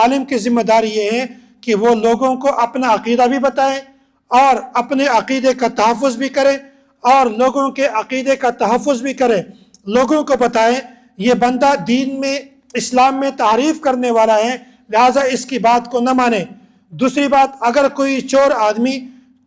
عالم کی ذمہ داری یہ ہے کہ وہ لوگوں کو اپنا عقیدہ بھی بتائیں اور اپنے عقیدے کا تحفظ بھی کریں اور لوگوں کے عقیدے کا تحفظ بھی کریں، لوگوں کو بتائیں یہ بندہ دین میں اسلام میں تعریف کرنے والا ہے، لہٰذا اس کی بات کو نہ مانیں۔ دوسری بات، اگر کوئی چور آدمی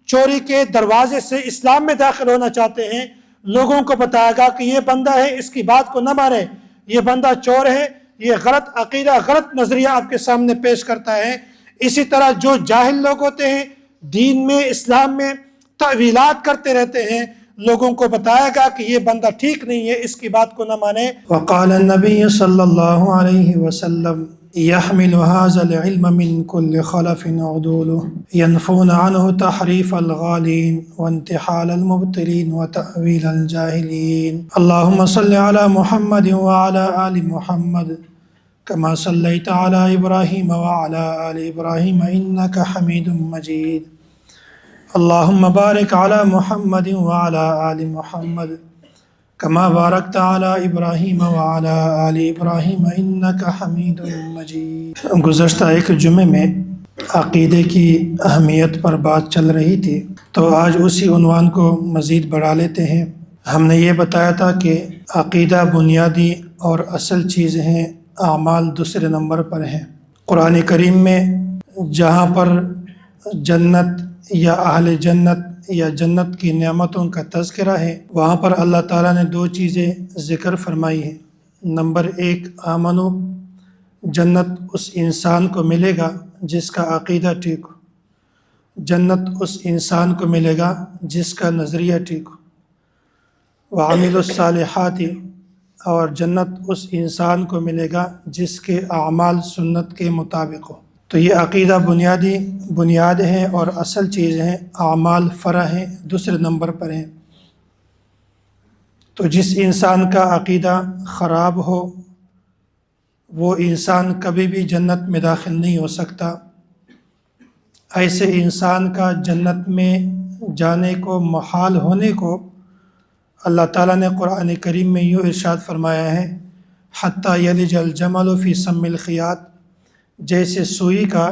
چوری کے دروازے سے اسلام میں داخل ہونا چاہتے ہیں، لوگوں کو بتائے گا کہ یہ بندہ ہے، اس کی بات کو نہ مانیں، یہ بندہ چور ہے، یہ غلط عقیدہ غلط نظریہ آپ کے سامنے پیش کرتا ہے۔ اسی طرح جو جاہل لوگ ہوتے ہیں دین میں اسلام میں تعویلات کرتے رہتے ہیں، لوگوں کو بتائے گا کہ یہ بندہ ٹھیک نہیں ہے، اس کی بات کو نہ مانیں۔ وقال النبی صلی اللہ علیہ وسلم يحمل هذا العلم من كل خلف عدول ينفون عنه تحريف الغالين وانتحال المبطلين وتأويل الجاهلين اللهم صل على محمد وعلى آل محمد كما صليت على إبراهيم وعلى آل إبراهيم إنك حميد مجيد اللهم بارك على محمد وعلى آل محمد كما باركت على إبراهيم وعلى آل إبراهيم إنك حميد مجيد۔ گزشتہ ایک جمعے میں عقیدے کی اہمیت پر بات چل رہی تھی، تو آج اسی عنوان کو مزید بڑھا لیتے ہیں۔ ہم نے یہ بتایا تھا کہ عقیدہ بنیادی اور اصل چیز ہیں، اعمال دوسرے نمبر پر ہیں۔ قرآن کریم میں جہاں پر جنت یا اہل جنت یا جنت کی نعمتوں کا تذکرہ ہے، وہاں پر اللہ تعالیٰ نے دو چیزیں ذکر فرمائی ہیں۔ نمبر ایک، آمنو، جنت اس انسان کو ملے گا جس کا عقیدہ ٹھیک ہو، جنت اس انسان کو ملے گا جس کا نظریہ ٹھیک ہو۔ وعملوا الصالحات، اور جنت اس انسان کو ملے گا جس کے اعمال سنت کے مطابق ہو۔ تو یہ عقیدہ بنیاد ہے اور اصل چیز ہیں، اعمال فرع ہیں، دوسرے نمبر پر ہیں۔ تو جس انسان کا عقیدہ خراب ہو وہ انسان کبھی بھی جنت میں داخل نہیں ہو سکتا۔ ایسے انسان کا جنت میں جانے کو، محال ہونے کو اللہ تعالیٰ نے قرآن کریم میں یوں ارشاد فرمایا ہے، حتیٰ یلج الجمل فی سم الخیاط، جیسے سوئی کا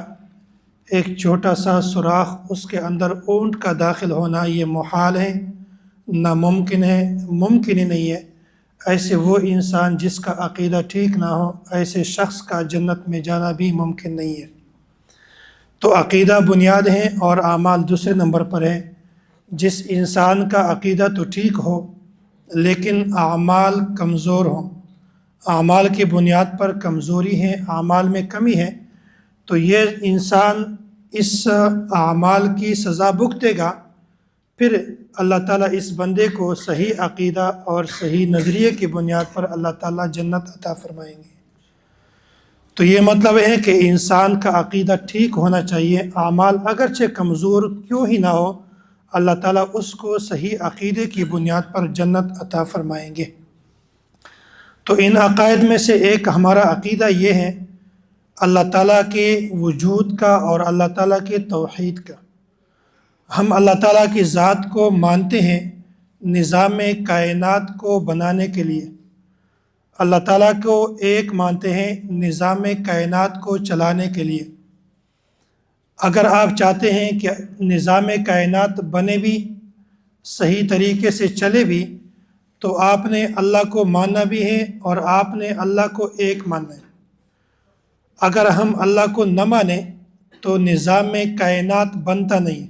ایک چھوٹا سا سوراخ، اس کے اندر اونٹ کا داخل ہونا یہ محال ہے، ناممکن ہے، ممکن ہی نہیں ہے۔ ایسے وہ انسان جس کا عقیدہ ٹھیک نہ ہو، ایسے شخص کا جنت میں جانا بھی ممکن نہیں ہے۔ تو عقیدہ بنیاد ہے اور اعمال دوسرے نمبر پر ہے۔ جس انسان کا عقیدہ تو ٹھیک ہو لیکن اعمال کمزور ہوں، اعمال کی بنیاد پر کمزوری ہے، اعمال میں کمی ہے، تو یہ انسان اس اعمال کی سزا بھگتے گا۔ پھر اللہ تعالیٰ اس بندے کو صحیح عقیدہ اور صحیح نظریے کی بنیاد پر اللہ تعالیٰ جنت عطا فرمائیں گے۔ تو یہ مطلب ہے کہ انسان کا عقیدہ ٹھیک ہونا چاہیے، اعمال اگرچہ کمزور کیوں ہی نہ ہو، اللہ تعالیٰ اس کو صحیح عقیدے کی بنیاد پر جنت عطا فرمائیں گے۔ تو ان عقائد میں سے ایک ہمارا عقیدہ یہ ہے اللہ تعالیٰ کے وجود کا اور اللہ تعالیٰ کے توحید کا۔ ہم اللہ تعالیٰ کی ذات کو مانتے ہیں نظام کائنات کو بنانے کے لیے، اللہ تعالیٰ کو ایک مانتے ہیں نظام کائنات کو چلانے کے لیے۔ اگر آپ چاہتے ہیں کہ نظام کائنات بنے بھی، صحیح طریقے سے چلے بھی، تو آپ نے اللہ کو ماننا بھی ہے اور آپ نے اللہ کو ایک ماننا ہے۔ اگر ہم اللہ کو نہ مانیں تو نظام کائنات بنتا نہیں۔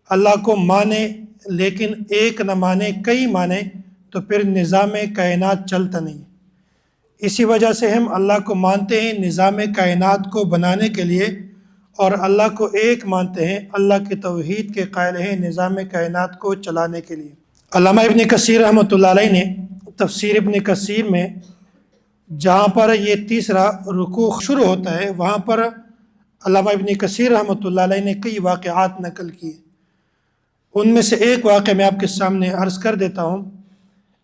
اللہ کو مانیں لیکن ایک نہ مانیں، کئی مانیں، تو پھر نظام کائنات چلتا نہیں۔ اسی وجہ سے ہم اللہ کو مانتے ہیں نظام کائنات کو بنانے کے لیے، اور اللہ کو ایک مانتے ہیں، اللہ کے توحید کے قائل ہیں نظام کائنات کو چلانے کے لیے۔ علامہ ابن کثیر رحمۃ اللہ علیہ نے تفسیر ابن کثیر میں جہاں پر یہ تیسرا رکوع شروع ہوتا ہے، وہاں پر علامہ ابن کثیر رحمۃ اللہ علیہ نے کئی واقعات نقل کیے۔ ان میں سے ایک واقعہ میں آپ کے سامنے عرض کر دیتا ہوں۔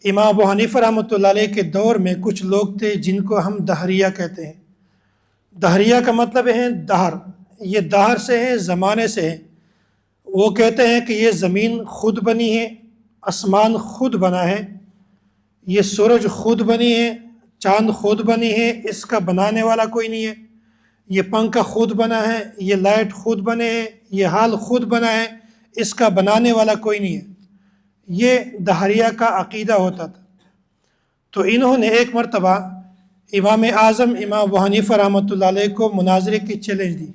امام ابو حنیفہ رحمۃ اللہ علیہ کے دور میں کچھ لوگ تھے جن کو ہم دہریہ کہتے ہیں۔ دہریہ کا مطلب ہے دہر، یہ دہر سے ہے، زمانے سے ہے۔ وہ کہتے ہیں کہ یہ زمین خود بنی ہے، آسمان خود بنا ہے، یہ سورج خود بنی ہے، چاند خود بنی ہے، اس کا بنانے والا کوئی نہیں ہے۔ یہ پنکھا خود بنا ہے، یہ لائٹ خود بنے ہیں، یہ حال خود بنا ہے، اس کا بنانے والا کوئی نہیں ہے۔ یہ دہریہ کا عقیدہ ہوتا تھا۔ تو انہوں نے ایک مرتبہ امام اعظم امام ابو حنیفہ رحمۃ اللہ علیہ کو مناظرے کی چیلنج دی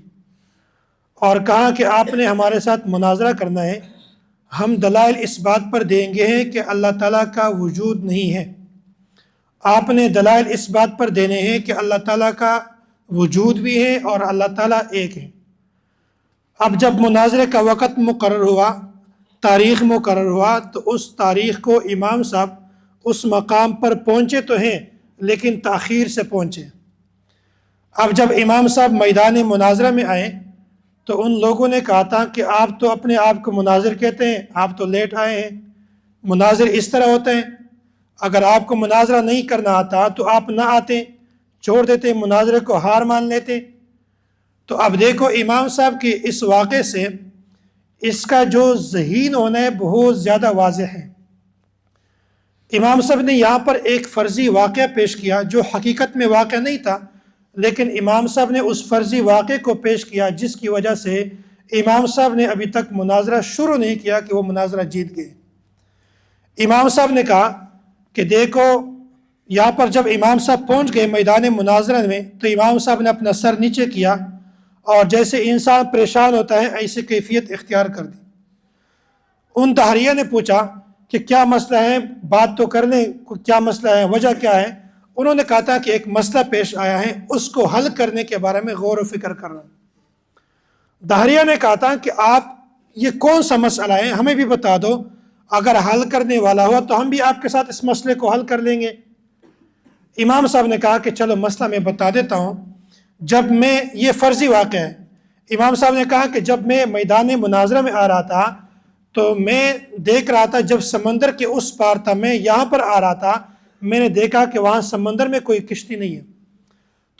اور کہا کہ آپ نے ہمارے ساتھ مناظرہ کرنا ہے، ہم دلائل اس بات پر دیں گے ہیں کہ اللہ تعالیٰ کا وجود نہیں ہے، آپ نے دلائل اس بات پر دینے ہیں کہ اللہ تعالیٰ کا وجود بھی ہے اور اللہ تعالیٰ ایک ہے۔ اب جب مناظرے کا وقت مقرر ہوا، تاریخ مقرر ہوا، تو اس تاریخ کو امام صاحب اس مقام پر پہنچے تو ہیں لیکن تاخیر سے پہنچے۔ اب جب امام صاحب میدان مناظرہ میں آئے تو ان لوگوں نے کہا تھا کہ آپ تو اپنے آپ کو مناظر کہتے ہیں، آپ تو لیٹ آئے ہیں، مناظر اس طرح ہوتے ہیں، اگر آپ کو مناظرہ نہیں کرنا آتا تو آپ نہ آتے، چھوڑ دیتے، مناظرے کو ہار مان لیتے۔ تو اب دیکھو امام صاحب کے اس واقعے سے اس کا جو ذہین ہونا ہے بہت زیادہ واضح ہے۔ امام صاحب نے یہاں پر ایک فرضی واقعہ پیش کیا جو حقیقت میں واقعہ نہیں تھا، لیکن امام صاحب نے اس فرضی واقعے کو پیش کیا جس کی وجہ سے امام صاحب نے ابھی تک مناظرہ شروع نہیں کیا کہ وہ مناظرہ جیت گئے۔ امام صاحب نے کہا کہ دیکھو یہاں پر جب امام صاحب پہنچ گئے میدان مناظرہ میں تو امام صاحب نے اپنا سر نیچے کیا اور جیسے انسان پریشان ہوتا ہے ایسی کیفیت اختیار کر دی۔ ان دہریہ نے پوچھا کہ کیا مسئلہ ہے، بات تو کر لیں، کیا مسئلہ ہے، وجہ کیا ہے؟ انہوں نے کہا تھا کہ ایک مسئلہ پیش آیا ہے، اس کو حل کرنے کے بارے میں غور و فکر کر رہا ہوں۔ دہریہ نے کہا تھا کہ آپ یہ کون سا مسئلہ ہے ہمیں بھی بتا دو، اگر حل کرنے والا ہوا تو ہم بھی آپ کے ساتھ اس مسئلے کو حل کر لیں گے۔ امام صاحب نے کہا کہ چلو مسئلہ میں بتا دیتا ہوں۔ جب میں یہ فرضی واقعہ ہے، امام صاحب نے کہا کہ جب میں میدان مناظرہ میں آ رہا تھا تو میں دیکھ رہا تھا جب سمندر کے اس پار تھا، میں یہاں پر آ رہا تھا، میں نے دیکھا کہ وہاں سمندر میں کوئی کشتی نہیں ہے۔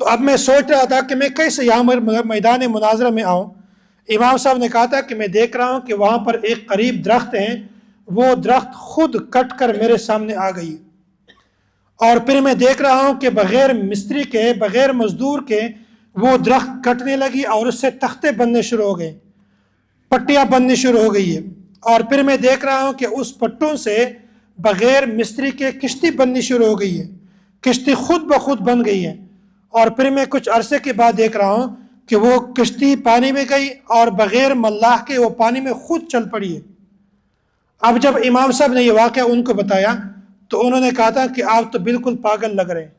تو اب میں سوچ رہا تھا کہ میں کیسے یہاں میدان مناظرہ میں آؤں۔ امام صاحب نے کہا تھا کہ میں دیکھ رہا ہوں کہ وہاں پر ایک قریب درخت ہیں، وہ درخت خود کٹ کر میرے سامنے آ گئی، اور پھر میں دیکھ رہا ہوں کہ بغیر مستری کے، بغیر مزدور کے وہ درخت کٹنے لگی اور اس سے تختے بننے شروع ہو گئے، پٹیاں بننے شروع ہو گئی ہے، اور پھر میں دیکھ رہا ہوں کہ اس پٹوں سے بغیر مستری کے کشتی بننی شروع ہو گئی ہے، کشتی خود بخود بن گئی ہے، اور پھر میں کچھ عرصے کے بعد دیکھ رہا ہوں کہ وہ کشتی پانی میں گئی اور بغیر ملاح کے وہ پانی میں خود چل پڑی ہے۔ اب جب امام صاحب نے یہ واقعہ ان کو بتایا تو انہوں نے کہا تھا کہ آپ تو بالکل پاگل لگ رہے ہیں،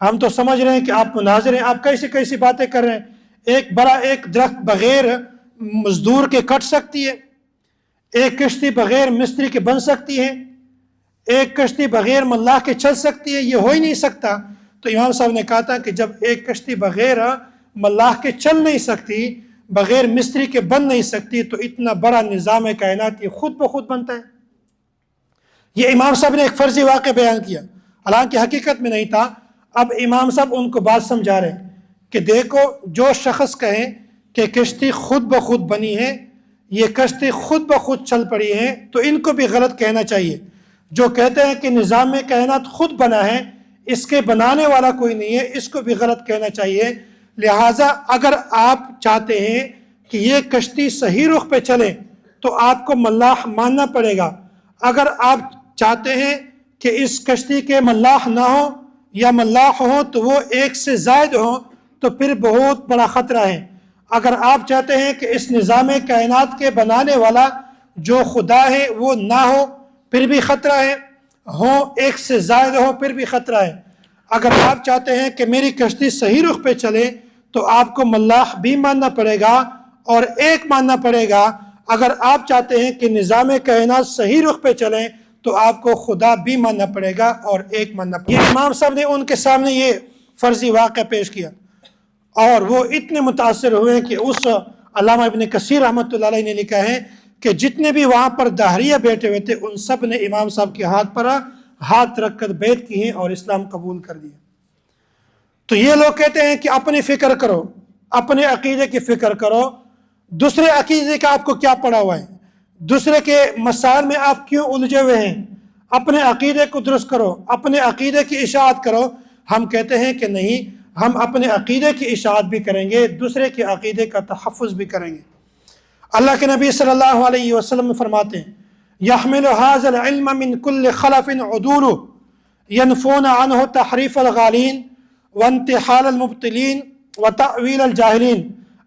ہم تو سمجھ رہے ہیں کہ آپ مناظر ہیں، آپ کیسی باتیں کر رہے ہیں، ایک درخت بغیر مزدور کے کٹ سکتی ہے، ایک کشتی بغیر مستری کے بن سکتی ہے، ایک کشتی بغیر ملاح کے چل سکتی ہے، یہ ہو ہی نہیں سکتا۔ تو امام صاحب نے کہا تھا کہ جب ایک کشتی بغیر ملاح کے چل نہیں سکتی، بغیر مستری کے بن نہیں سکتی، تو اتنا بڑا نظام کائنات یہ خود بخود بنتا ہے۔ یہ امام صاحب نے ایک فرضی واقعہ بیان کیا، حالانکہ حقیقت میں نہیں تھا۔ اب امام صاحب ان کو بات سمجھا رہے ہیں کہ دیکھو جو شخص کہیں کہ کشتی خود بخود بنی ہے، یہ کشتی خود بخود چل پڑی ہے، تو ان کو بھی غلط کہنا چاہیے۔ جو کہتے ہیں کہ نظام کائنات خود بنا ہے، اس کے بنانے والا کوئی نہیں ہے، اس کو بھی غلط کہنا چاہیے۔ لہٰذا اگر آپ چاہتے ہیں کہ یہ کشتی صحیح رخ پہ چلے تو آپ کو ملاح ماننا پڑے گا۔ اگر آپ چاہتے ہیں کہ اس کشتی کے ملاح نہ ہو یا ملاح ہوں تو وہ ایک سے زائد ہوں تو پھر بہت بڑا خطرہ ہے۔ اگر آپ چاہتے ہیں کہ اس نظام کائنات کے بنانے والا جو خدا ہے وہ نہ ہو پھر بھی خطرہ ہے، ہوں ایک سے زائد ہو پھر بھی خطرہ ہے۔ اگر آپ چاہتے ہیں کہ میری کشتی صحیح رخ پہ چلے تو آپ کو ملاح بھی ماننا پڑے گا اور ایک ماننا پڑے گا۔ اگر آپ چاہتے ہیں کہ نظام کائنات صحیح رخ پہ چلیں تو آپ کو خدا بھی ماننا پڑے گا اور ایک ماننا پڑے گا۔ یہ امام صاحب نے ان کے سامنے یہ فرضی واقعہ پیش کیا اور وہ اتنے متاثر ہوئے کہ اس علامہ ابن کثیر رحمۃ اللہ علیہ نے لکھا ہے کہ جتنے بھی وہاں پر دہریہ بیٹھے ہوئے تھے ان سب نے امام صاحب کے ہاتھ پر ہاتھ رکھ کر بیعت کی ہیں اور اسلام قبول کر دیا۔ تو یہ لوگ کہتے ہیں کہ اپنی فکر کرو، اپنے عقیدے کی فکر کرو، دوسرے عقیدے کا آپ کو کیا پڑا ہوا ہے، دوسرے کے مسائل میں آپ کیوں الجھے ہوئے ہیں، اپنے عقیدے کو درست کرو، اپنے عقیدے کی اشاعت کرو۔ ہم کہتے ہیں کہ نہیں، ہم اپنے عقیدے کی اشاعت بھی کریں گے، دوسرے کے عقیدے کا تحفظ بھی کریں گے۔ اللہ کے نبی صلی اللہ علیہ وسلم فرماتے ہیں یحمل هذا العلم من كل خلف عدول ينفون عنه تحریف الغالین وانتحال المبتلین وتأویل الجاہلین۔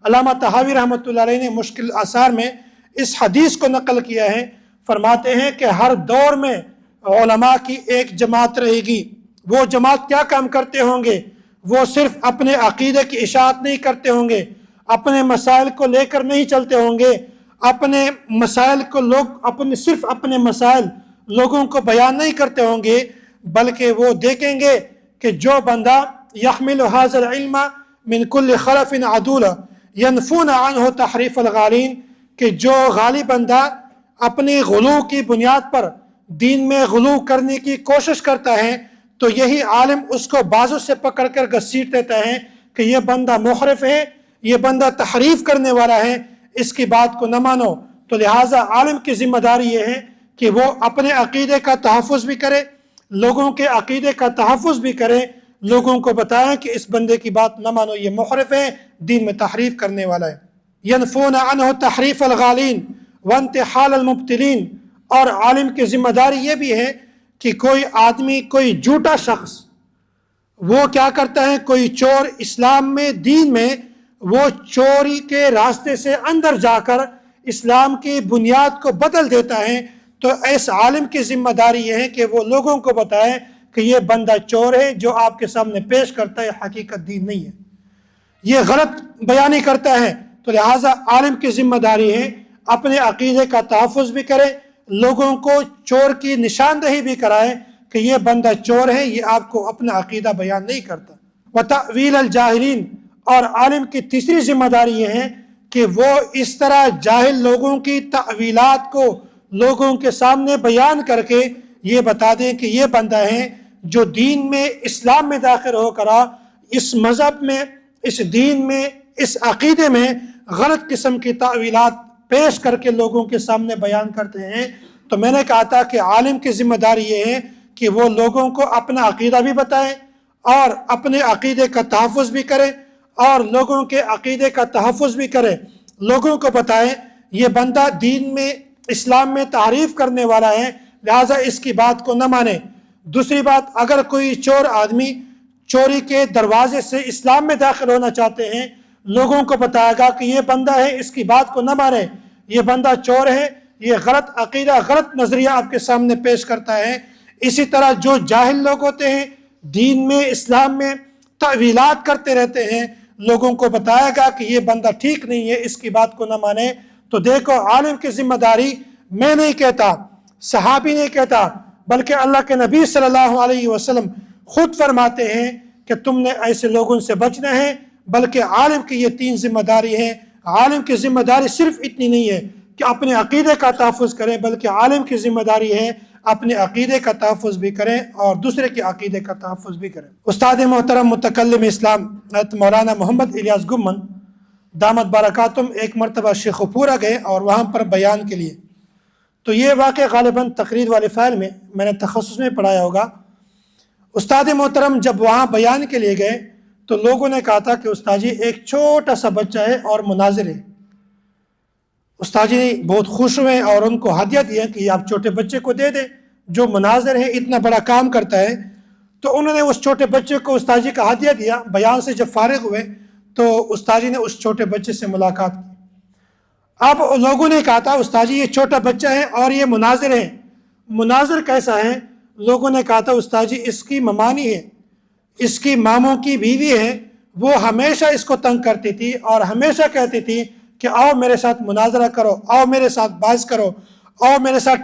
علامہ طحاوی رحمۃ اللہ علیہ نے مشکل آثار میں اس حدیث کو نقل کیا ہے، فرماتے ہیں کہ ہر دور میں علماء کی ایک جماعت رہے گی۔ وہ جماعت کیا کام کرتے ہوں گے؟ وہ صرف اپنے عقیدے کی اشاعت نہیں کرتے ہوں گے، اپنے مسائل کو لے کر نہیں چلتے ہوں گے، اپنے مسائل کو صرف اپنے مسائل لوگوں کو بیان نہیں کرتے ہوں گے، بلکہ وہ دیکھیں گے کہ جو بندہ یحمل هذا العلم من كل خلف عدول ينفون عنه تحریف الغالین، کہ جو غالی بندہ اپنی غلو کی بنیاد پر دین میں غلو کرنے کی کوشش کرتا ہے، تو یہی عالم اس کو بازو سے پکڑ کر گھسیٹ دیتا ہے کہ یہ بندہ محرف ہے، یہ بندہ تحریف کرنے والا ہے، اس کی بات کو نہ مانو۔ تو لہٰذا عالم کی ذمہ داری یہ ہے کہ وہ اپنے عقیدے کا تحفظ بھی کرے، لوگوں کے عقیدے کا تحفظ بھی کرے، لوگوں کو بتائیں کہ اس بندے کی بات نہ مانو، یہ محرف ہے، دین میں تحریف کرنے والا ہے۔ ینفون عنہ تحریف الغالین وانتحال المبتلین۔ اور عالم کی ذمہ داری یہ بھی ہے کہ کوئی آدمی، کوئی جھوٹا شخص وہ کیا کرتا ہے، کوئی چور اسلام میں، دین میں وہ چوری کے راستے سے اندر جا کر اسلام کی بنیاد کو بدل دیتا ہے، تو اس عالم کی ذمہ داری یہ ہے کہ وہ لوگوں کو بتائے کہ یہ بندہ چور ہے، جو آپ کے سامنے پیش کرتا ہے حقیقت دین نہیں ہے، یہ غلط بیانی کرتا ہے۔ تو لہٰذا عالم کی ذمہ داری ہے اپنے عقیدے کا تحفظ بھی کرے، لوگوں کو چور کی نشاندہی بھی کرائے کہ یہ بندہ چور ہے، یہ آپ کو اپنا عقیدہ بیان نہیں کرتا۔ وتأویل الجاہلین۔ اور عالم کی تیسری ذمہ داری یہ ہے کہ وہ اس طرح جاہل لوگوں کی تأویلات کو لوگوں کے سامنے بیان کر کے یہ بتا دیں کہ یہ بندہ ہے جو دین میں، اسلام میں داخل ہو کر اس مذہب میں، اس دین میں، اس عقیدے میں غلط قسم کی تأویلات پیش کر کے لوگوں کے سامنے بیان کرتے ہیں۔ تو میں نے کہا تھا کہ عالم کی ذمہ داری یہ ہے کہ وہ لوگوں کو اپنا عقیدہ بھی بتائیں اور اپنے عقیدے کا تحفظ بھی کریں، اور لوگوں کے عقیدے کا تحفظ بھی کرے، لوگوں کو بتائیں یہ بندہ دین میں، اسلام میں تحریف کرنے والا ہے، لہٰذا اس کی بات کو نہ مانے۔ دوسری بات، اگر کوئی چور آدمی چوری کے دروازے سے اسلام میں داخل ہونا چاہتے ہیں، لوگوں کو بتائے گا کہ یہ بندہ ہے، اس کی بات کو نہ مانے، یہ بندہ چور ہے، یہ غلط عقیدہ، غلط نظریہ آپ کے سامنے پیش کرتا ہے۔ اسی طرح جو جاہل لوگ ہوتے ہیں، دین میں، اسلام میں تأویلات کرتے رہتے ہیں، لوگوں کو بتائے گا کہ یہ بندہ ٹھیک نہیں ہے، اس کی بات کو نہ مانے۔ تو دیکھو، عالم کی ذمہ داری میں نہیں کہتا، صحابی نہیں کہتا، بلکہ اللہ کے نبی صلی اللہ علیہ وسلم خود فرماتے ہیں کہ تم نے ایسے لوگوں سے بچنا ہے، بلکہ عالم کی یہ تین ذمہ داری ہیں۔ عالم کی ذمہ داری صرف اتنی نہیں ہے کہ اپنے عقیدے کا تحفظ کریں، بلکہ عالم کی ذمہ داری ہے اپنے عقیدے کا تحفظ بھی کریں اور دوسرے کے عقیدے کا تحفظ بھی کریں۔ استاد محترم متکلم اسلام حضرت مولانا محمد الیاس گمن دامت برکاتہم ایک مرتبہ شیخ پورہ گئے اور وہاں پر بیان کے لیے، تو یہ واقعہ غالباً تقریر والے فائل میں نے تخصص میں پڑھایا ہوگا۔ استاد محترم جب وہاں بیان کے لیے گئے تو لوگوں نے کہا تھا کہ استاد جی ایک چھوٹا سا بچہ ہے اور مناظر ہے۔ استاد جی بہت خوش ہوئے اور ان کو ہدیہ دیا کہ آپ چھوٹے بچے کو دے دیں جو مناظر ہے، اتنا بڑا کام کرتا ہے۔ تو انہوں نے اس چھوٹے بچے کو استاد جی کا ہدیہ دیا۔ بیان سے جب فارغ ہوئے تو استاد جی نے اس چھوٹے بچے سے ملاقات کی۔ اب لوگوں نے کہا تھا استاد جی یہ چھوٹا بچہ ہے اور یہ مناظر ہے، مناظر کیسا ہے؟ لوگوں نے کہا تھا استاد جی اس کی ممانی ہے، اس کی ماموں کی بیوی ہے، وہ ہمیشہ اس کو تنگ کرتی تھی اور ہمیشہ کہتی تھی کہ آؤ میرے ساتھ مناظرہ کرو، آؤ میرے ساتھ بحث کرو، آؤ میرے ساتھ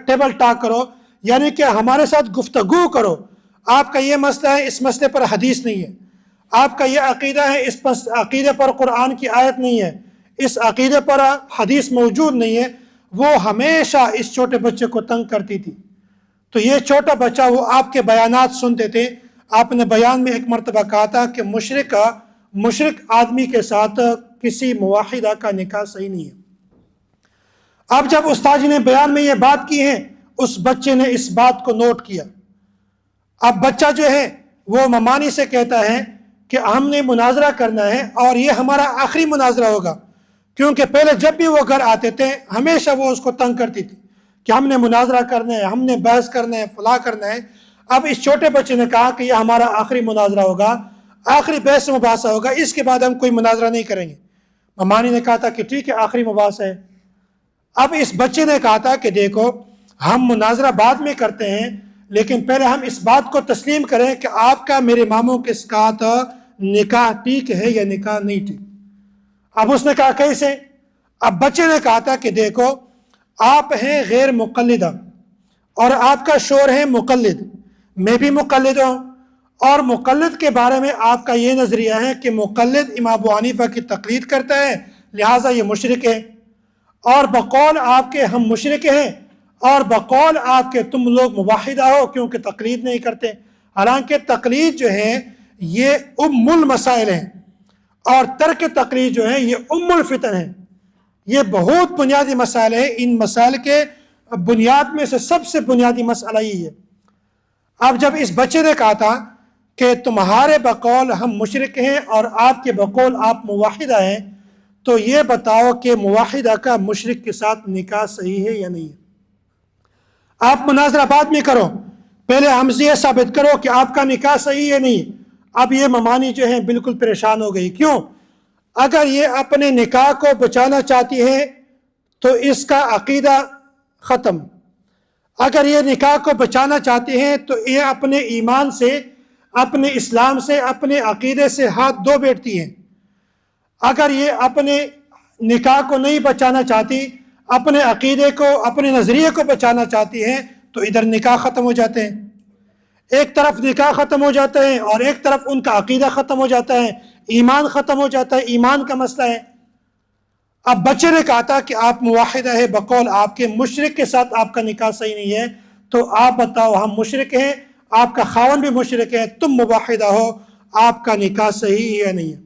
ٹیبل ٹاک کرو، یعنی کہ ہمارے ساتھ گفتگو کرو۔ آپ کا یہ مسئلہ ہے، اس مسئلے پر حدیث نہیں ہے، آپ کا یہ عقیدہ ہے، اس عقیدے پر قرآن کی آیت نہیں ہے، اس عقیدے پر حدیث موجود نہیں ہے۔ وہ ہمیشہ اس چھوٹے بچے کو تنگ کرتی تھی۔ تو یہ چھوٹا بچہ وہ آپ کے بیانات سنتے تھے۔ آپ نے بیان میں ایک مرتبہ کہا تھا کہ مشرک آدمی کے ساتھ کسی موحدہ کا نکاح صحیح نہیں ہے۔ اب جب استاد جی نے بیان میں یہ بات کی ہے، اس بچے نے اس بات کو نوٹ کیا۔ اب بچہ جو ہے وہ ممانی سے کہتا ہے کہ ہم نے مناظرہ کرنا ہے اور یہ ہمارا آخری مناظرہ ہوگا، کیونکہ پہلے جب بھی وہ گھر آتے تھے ہمیشہ وہ اس کو تنگ کرتی تھی کہ ہم نے مناظرہ کرنا ہے، ہم نے بحث کرنا ہے، فلاں کرنا ہے۔ اب اس چھوٹے بچے نے کہا کہ یہ ہمارا آخری مناظرہ ہوگا، آخری بحث مباحثہ ہوگا، اس کے بعد ہم کوئی مناظرہ نہیں کریں گے۔ ممانی نے کہا تھا کہ ٹھیک ہے، آخری مباحثہ ہے۔ اب اس بچے نے کہا تھا کہ دیکھو ہم مناظرہ بعد میں کرتے ہیں، لیکن پہلے ہم اس بات کو تسلیم کریں کہ آپ کا میرے ماموں کے ساتھ نکاح ٹھیک ہے یا نکاح نہیں ٹھیک۔ اب اس نے کہا کیسے؟ اب بچے نے کہا تھا کہ دیکھو آپ ہیں غیر مقلدہ اور آپ کا شوہر ہے مقلد، میں بھی مقلد ہوں، اور مقلد کے بارے میں آپ کا یہ نظریہ ہے کہ مقلد امام ابو حنیفہ کی تقلید کرتا ہے لہٰذا یہ مشرک ہے، اور بقول آپ کے ہم مشرک ہیں، اور بقول آپ کے تم لوگ موحدہ ہو کیونکہ تقلید نہیں کرتے۔ حالانکہ تقلید جو ہے یہ المسائل ہیں، اور ترک تقلید جو ہے یہ الفتن ہے۔ یہ بہت بنیادی مسائل ہیں، ان مسائل کے بنیاد میں سے سب سے بنیادی مسئلہ یہ ہے۔ اب جب اس بچے نے کہا تھا کہ تمہارے بقول ہم مشرک ہیں اور آپ کے بقول آپ موحدہ ہیں، تو یہ بتاؤ کہ موحدہ کا مشرک کے ساتھ نکاح صحیح ہے یا نہیں ہے؟ آپ مناظرہ بعد میں کرو، پہلے ہم سے یہ ثابت کرو کہ آپ کا نکاح صحیح ہے نہیں۔ اب یہ ممانی جو ہیں بالکل پریشان ہو گئی، کیوں؟ اگر یہ اپنے نکاح کو بچانا چاہتی ہے تو اس کا عقیدہ ختم، اگر یہ نکاح کو بچانا چاہتے ہیں تو یہ اپنے ایمان سے، اپنے اسلام سے، اپنے عقیدے سے ہاتھ دھو بیٹھتی ہیں۔ اگر یہ اپنے نکاح کو نہیں بچانا چاہتی، اپنے عقیدے کو، اپنے نظریے کو بچانا چاہتی ہیں، تو ادھر نکاح ختم ہو جاتے ہیں، ایک طرف نکاح ختم ہو جاتا ہے اور ایک طرف ان کا عقیدہ ختم ہو جاتا ہے، ایمان ختم ہو جاتا ہے، ایمان کا مسئلہ ہے۔ اب بچے نے کہا تھا کہ آپ موحدہ ہے، بقول آپ کے مشرک کے ساتھ آپ کا نکاح صحیح نہیں ہے، تو آپ بتاؤ ہم مشرک ہیں، آپ کا خاوند بھی مشرک ہے، تم موحدہ ہو، آپ کا نکاح صحیح ہے یا نہیں ہے؟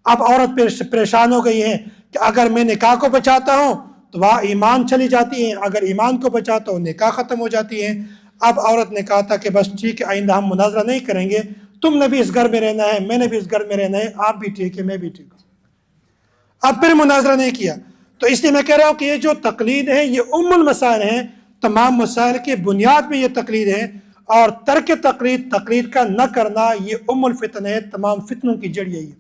اب عورت پریشان ہو گئی ہے کہ اگر میں نکاح کو بچاتا ہوں تو وہاں ایمان چلی جاتی ہیں، اگر ایمان کو بچاتا ہوں نکاح ختم ہو جاتی ہیں۔ اب عورت نے کہا تھا کہ بس ٹھیک ہے، آئندہ ہم مناظرہ نہیں کریں گے، تم نے بھی اس گھر میں رہنا ہے، میں نے بھی اس گھر میں رہنا ہے، آپ بھی ٹھیک ہے، میں بھی ٹھیک ہوں۔ اب پھر مناظرہ نہیں کیا۔ تو اس لیے میں کہہ رہا ہوں کہ یہ جو تقلید ہے یہ المسائل ہیں، تمام مسائل کے بنیاد میں یہ تقلید ہے، اور ترک تقلید، تقلید کا نہ کرنا، یہ الفتن ہے، تمام فتنوں کی جڑ یہی ہے۔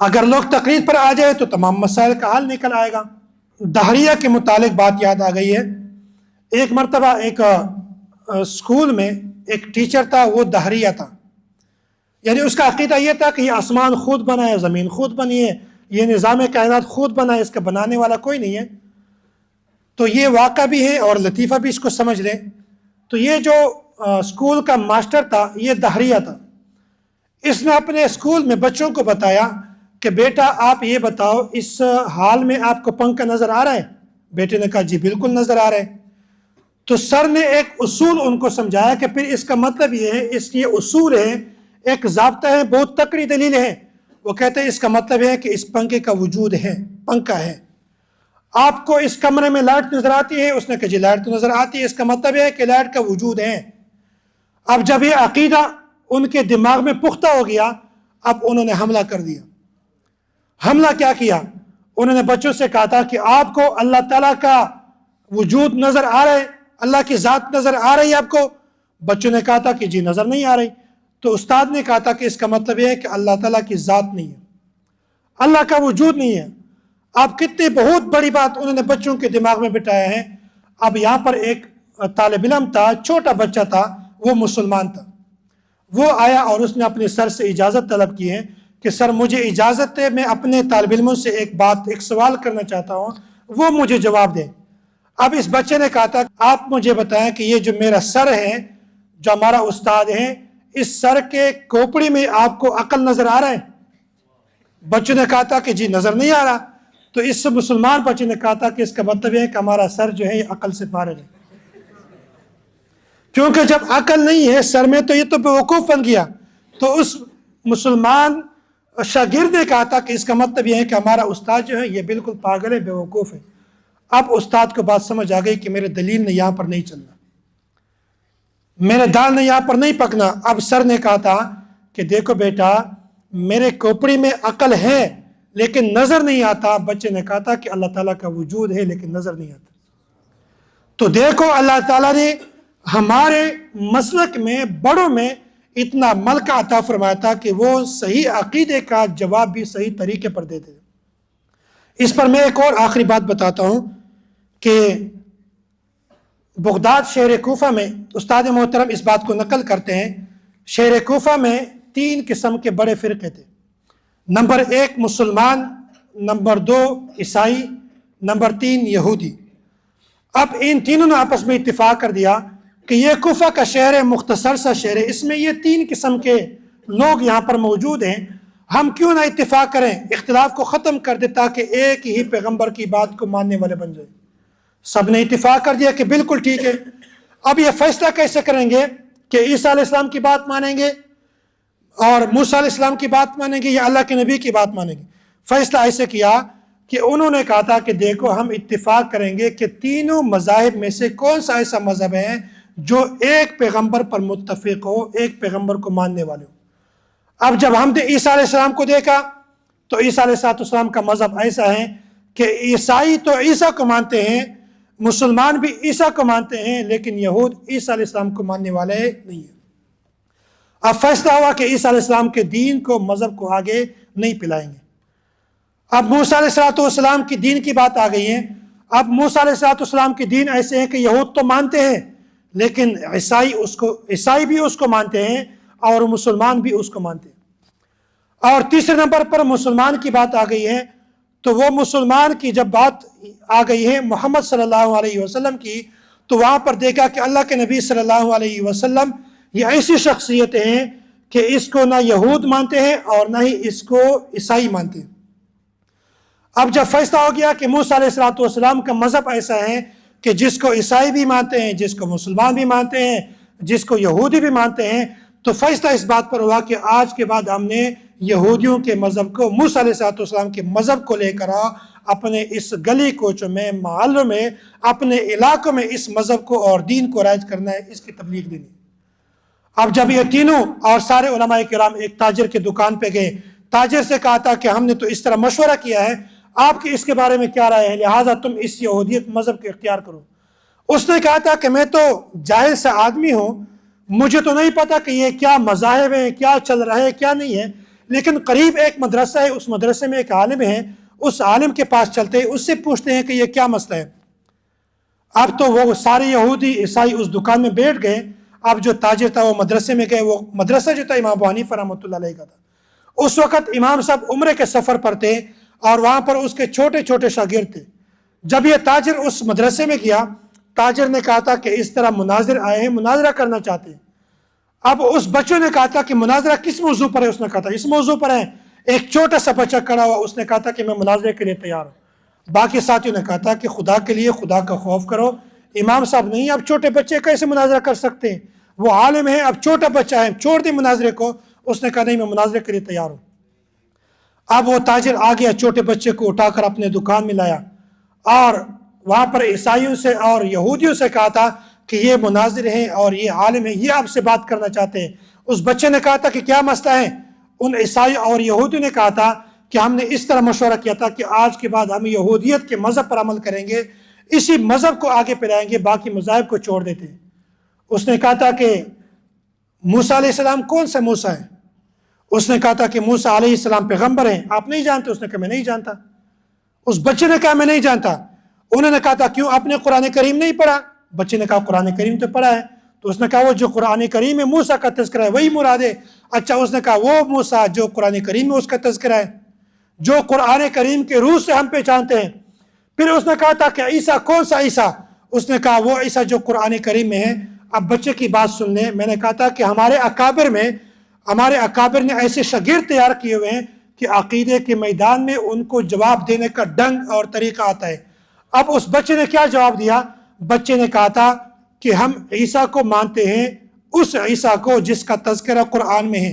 اگر لوگ تقلید پر آ جائے تو تمام مسائل کا حل نکل آئے گا۔ دہریہ کے متعلق بات یاد آ گئی ہے۔ ایک مرتبہ ایک اسکول میں ایک ٹیچر تھا، وہ دہریہ تھا، یعنی اس کا عقیدہ یہ تھا کہ یہ آسمان خود بنا ہے، زمین خود بنی ہے، یہ نظام کائنات خود بنا ہے، اس کا بنانے والا کوئی نہیں ہے۔ تو یہ واقعہ بھی ہے اور لطیفہ بھی اس کو سمجھ لیں۔ تو یہ جو اسکول کا ماسٹر تھا یہ دہریہ تھا، اس نے اپنے اسکول میں بچوں کو بتایا کہ بیٹا آپ یہ بتاؤ اس حال میں آپ کو پنکھا نظر آ رہا ہے؟ بیٹے نے کہا جی بالکل نظر آ رہا ہے۔ تو سر نے ایک اصول ان کو سمجھایا کہ پھر اس کا مطلب یہ ہے، اس کی اصول ہے، ایک ضابطہ ہے، بہت تکڑی دلیل ہے۔ وہ کہتے ہیں اس کا مطلب ہے کہ اس پنکھے کا وجود ہے، پنکھا ہے۔ آپ کو اس کمرے میں لائٹ نظر آتی ہے؟ اس نے کہا جی لائٹ تو نظر آتی ہے، اس کا مطلب ہے کہ لائٹ کا وجود ہے۔ اب جب یہ عقیدہ ان کے دماغ میں پختہ ہو گیا، اب انہوں نے حملہ کر دیا۔ حملہ کیا کیا؟ انہوں نے بچوں سے کہا تھا کہ آپ کو اللہ تعالیٰ کا وجود نظر آ رہا ہے، اللہ کی ذات نظر آ رہی ہے آپ کو؟ بچوں نے کہا تھا کہ جی نظر نہیں آ رہی۔ تو استاد نے کہا تھا کہ اس کا مطلب یہ ہے کہ اللہ تعالیٰ کی ذات نہیں ہے، اللہ کا وجود نہیں ہے۔ اب کتنی بہت بڑی بات انہوں نے بچوں کے دماغ میں بٹھایا ہے۔ اب یہاں پر ایک طالب علم تھا، چھوٹا بچہ تھا، وہ مسلمان تھا، وہ آیا اور اس نے اپنے سر سے اجازت طلب کی ہے کہ سر مجھے اجازت ہے، میں اپنے طالب علموں سے ایک سوال کرنا چاہتا ہوں، وہ مجھے جواب دیں۔ اب اس بچے نے کہا تھا آپ مجھے بتائیں کہ یہ جو میرا سر ہے، جو ہمارا استاد ہے، اس سر کے کھوپڑی میں آپ کو عقل نظر آ رہا ہے؟ بچوں نے کہا تھا کہ جی نظر نہیں آ رہا۔ تو اس مسلمان بچے نے کہا تھا کہ اس کا مطلب ہے کہ ہمارا سر جو ہے یہ عقل سے فارغ ہے، کیونکہ جب عقل نہیں ہے سر میں تو یہ تو بیوقوف بن گیا۔ تو اس مسلمان شاگرد نے کہا تھا کہ اس کا مطلب یہ ہے کہ ہمارا استاد جو ہے یہ بالکل پاگل ہے، بیوقوف ہے۔ اب استاد کو بات سمجھ آ گئی کہ میرے دلیل نے یہاں پر نہیں چلنا، میرے دال نے یہاں پر نہیں پکنا۔ اب سر نے کہا تھا کہ دیکھو بیٹا میرے کھوپڑی میں عقل ہے لیکن نظر نہیں آتا. بچے نے کہا تھا کہ اللہ تعالیٰ کا وجود ہے لیکن نظر نہیں آتا. تو دیکھو اللہ تعالیٰ نے ہمارے مسلک میں بڑوں میں اتنا ملکہ عطا فرمایا تھا کہ وہ صحیح عقیدے کا جواب بھی صحیح طریقے پر دیتے. اس پر میں ایک اور آخری بات بتاتا ہوں کہ بغداد شہر کوفہ میں استاد محترم اس بات کو نقل کرتے ہیں. شہر کوفہ میں 3 قسم کے بڑے فرقے تھے. نمبر 1 مسلمان، نمبر 2 عیسائی، نمبر 3 یہودی. اب ان تینوں نے آپس میں اتفاق کر دیا کہ یہ کوفہ کا شہر ہے، مختصر سا شہر ہے، اس میں یہ 3 قسم کے لوگ یہاں پر موجود ہیں، ہم کیوں نہ اتفاق کریں، اختلاف کو ختم کر دیں تاکہ ایک ہی پیغمبر کی بات کو ماننے والے بن جائیں. سب نے اتفاق کر دیا کہ بالکل ٹھیک ہے. اب یہ فیصلہ کیسے کریں گے کہ عیسیٰ علیہ السلام کی بات مانیں گے اور موسیٰ علیہ السلام کی بات مانیں گے یا اللہ کے نبی کی بات مانیں گے؟ فیصلہ ایسے کیا کہ انہوں نے کہا تھا کہ دیکھو ہم اتفاق کریں گے کہ تینوں مذاہب میں سے کون سا ایسا مذہب ہے جو ایک پیغمبر پر متفق ہو، ایک پیغمبر کو ماننے والے ہو. اب جب ہم نے عیسیٰ علیہ السلام کو دیکھا تو عیسیٰ علیہ السلام کا مذہب ایسا ہے کہ عیسائی تو عیسیٰ کو مانتے ہیں، مسلمان بھی عیسیٰ کو مانتے ہیں، لیکن یہود عیسیٰ علیہ السلام کو ماننے والے نہیں ہیں. اب فیصلہ ہوا کہ عیسیٰ علیہ السلام کے دین کو، مذہب کو آگے نہیں پلائیں گے. اب موسیٰ علیہ السلام کی دین کی بات آ گئی ہے. اب موسیٰ علیہ السلام کی دین ایسے ہیں کہ یہود تو مانتے ہیں لیکن عیسائی بھی اس کو مانتے ہیں اور مسلمان بھی اس کو مانتے ہیں. اور تیسرے نمبر پر مسلمان کی بات آ گئی ہے. تو وہ مسلمان کی جب بات آ گئی ہے محمد صلی اللہ علیہ وسلم کی، تو وہاں پر دیکھا کہ اللہ کے نبی صلی اللہ علیہ وسلم یہ ایسی شخصیتیں ہیں کہ اس کو نہ یہود مانتے ہیں اور نہ ہی اس کو عیسائی مانتے ہیں. اب جب فیصلہ ہو گیا کہ موسیٰ علیہ السلام کا مذہب ایسا ہے کہ جس کو عیسائی بھی مانتے ہیں، جس کو مسلمان بھی مانتے ہیں، جس کو یہودی بھی مانتے ہیں، تو فیصلہ اس بات پر ہوا کہ آج کے بعد ہم نے یہودیوں کے مذہب کو، موسیٰ علیہ السلام کے مذہب کو لے کر اپنے اس گلی کوچوں میں، محلوں میں، اپنے علاقوں میں اس مذہب کو اور دین کو رائج کرنا ہے، اس کی تبلیغ دینی. اب جب یہ تینوں اور سارے علماء کرام ایک تاجر کے دکان پہ گئے، تاجر سے کہا تھا کہ ہم نے تو اس طرح مشورہ کیا ہے، آپ کی اس کے بارے میں کیا رائے ہے، لہٰذا تم اس یہودیت مذہب کو اختیار کرو. اس نے کہا تھا کہ میں تو جاہل سا آدمی ہوں، مجھے تو نہیں پتا کہ یہ کیا مذاہب ہیں، کیا چل رہا ہے کیا نہیں ہے، لیکن قریب ایک مدرسہ ہے، اس مدرسے میں ایک عالم ہے، اس عالم کے پاس چلتے ہیں، اس سے پوچھتے ہیں کہ یہ کیا مسئلہ ہے. اب تو وہ سارے یہودی عیسائی اس دکان میں بیٹھ گئے. اب جو تاجر تھا وہ مدرسے میں گئے. وہ مدرسہ جو تھا امام ابو حنیفہ رحمۃ اللہ علیہ کا تھا. اس وقت امام صاحب عمرے کے سفر پر تھے اور وہاں پر اس کے چھوٹے چھوٹے شاگرد تھے. جب یہ تاجر اس مدرسے میں گیا، تاجر نے کہا تھا کہ اس طرح مناظر آئے ہیں، مناظرہ کرنا چاہتے ہیں. اب اس بچوں نے کہا تھا کہ مناظرہ کس موضوع پر ہے؟ اس نے کہا تھا اس موضوع پر ہے. ایک چھوٹا سا بچہ کھڑا ہوا، اس نے کہا تھا کہ میں مناظرے کے لیے تیار ہوں. باقی ساتھیوں نے کہا تھا کہ خدا کے لیے خدا کا خوف کرو. امام صاحب نہیں، اب چھوٹے بچے کیسے مناظرہ کر سکتے ہیں؟ وہ عالم ہے، اب چھوٹا بچہ ہے، چھوڑ دیں مناظرے کو. اس نے کہا نہیں، میں مناظرے کے لیے تیار ہوں. اب وہ تاجر آ گیا، چھوٹے بچے کو اٹھا کر اپنے دکان میں لایا اور وہاں پر عیسائیوں سے اور یہودیوں سے کہا تھا کہ یہ مناظر ہیں اور یہ عالم ہیں، یہ آپ سے بات کرنا چاہتے ہیں. اس بچے نے کہا تھا کہ کیا مسئلہ ہے؟ ان عیسائی اور یہودیوں نے کہا تھا کہ ہم نے اس طرح مشورہ کیا تھا کہ آج کے بعد ہم یہودیت کے مذہب پر عمل کریں گے، اسی مذہب کو آگے پھیلائیں گے، باقی مذاہب کو چھوڑ دیتے ہیں. اس نے کہا تھا کہ موسیٰ علیہ السلام کون سا موسیٰ ہے؟ اس نے کہا تھا کہ موسیٰ علیہ السلام پیغمبر ہیں، آپ نہیں جانتے؟ اس نے کہا میں نہیں جانتا. اس بچے نے کہا میں نہیں جانتا. انہوں نے کہا تھا کیوں، آپ نے قرآن کریم نہیں پڑھا؟ بچے نے کہا قرآن کریم تو پڑھا ہے. تو اس نے کہا وہ جو قرآن کریم میں موسیٰ کا تذکرہ ہے وہی مراد ہے. اچھا، اس نے کہا وہ موسیٰ جو قرآن کریم میں اس کا تذکرہ ہے، جو قرآن کریم کے روح سے ہم پہچانتے ہیں. پھر اس نے کہا تھا کہ عیسیٰ کون سا عیسیٰ؟ اس نے کہا وہ عیسیٰ جو قرآن کریم میں ہے. اب بچے کی بات سن لیں. میں نے کہا تھا کہ ہمارے اکابر نے ایسے شاگرد تیار کیے ہوئے ہیں کہ عقیدے کے میدان میں ان کو جواب دینے کا ڈنگ اور طریقہ آتا ہے. اب اس بچے نے کیا جواب دیا؟ بچے نے کہا تھا کہ ہم عیسیٰ کو مانتے ہیں، اس عیسیٰ کو جس کا تذکرہ قرآن میں ہے.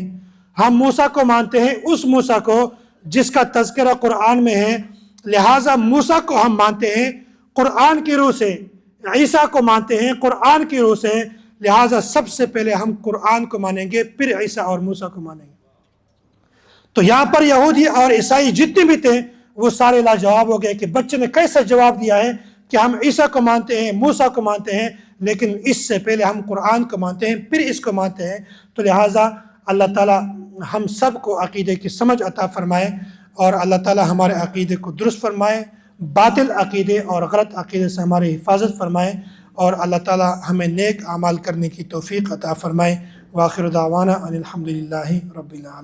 ہم موسیٰ کو مانتے ہیں، اس موسیٰ کو جس کا تذکرہ قرآن میں ہے. لہٰذا موسیٰ کو ہم مانتے ہیں قرآن کی روح سے، عیسیٰ کو مانتے ہیں قرآن کی روح سے. لہٰذا سب سے پہلے ہم قرآن کو مانیں گے، پھر عیسیٰ اور موسیٰ کو مانیں گے. تو یہاں پر یہودی اور عیسائی جتنے بھی تھے وہ سارے لاجواب ہو گئے کہ بچے نے کیسا جواب دیا ہے کہ ہم عیسیٰ کو مانتے ہیں، موسیٰ کو مانتے ہیں، لیکن اس سے پہلے ہم قرآن کو مانتے ہیں، پھر اس کو مانتے ہیں۔ تو لہٰذا اللہ تعالیٰ ہم سب کو عقیدے کی سمجھ عطا فرمائے، اور اللہ تعالیٰ ہمارے عقیدے کو درست فرمائے، باطل عقیدے اور غلط عقیدے سے ہماری حفاظت فرمائے، اور اللہ تعالیٰ ہمیں نیک اعمال کرنے کی توفیق عطا فرمائے۔ وآخر دعوانا ان الحمد للہ رب العالمین۔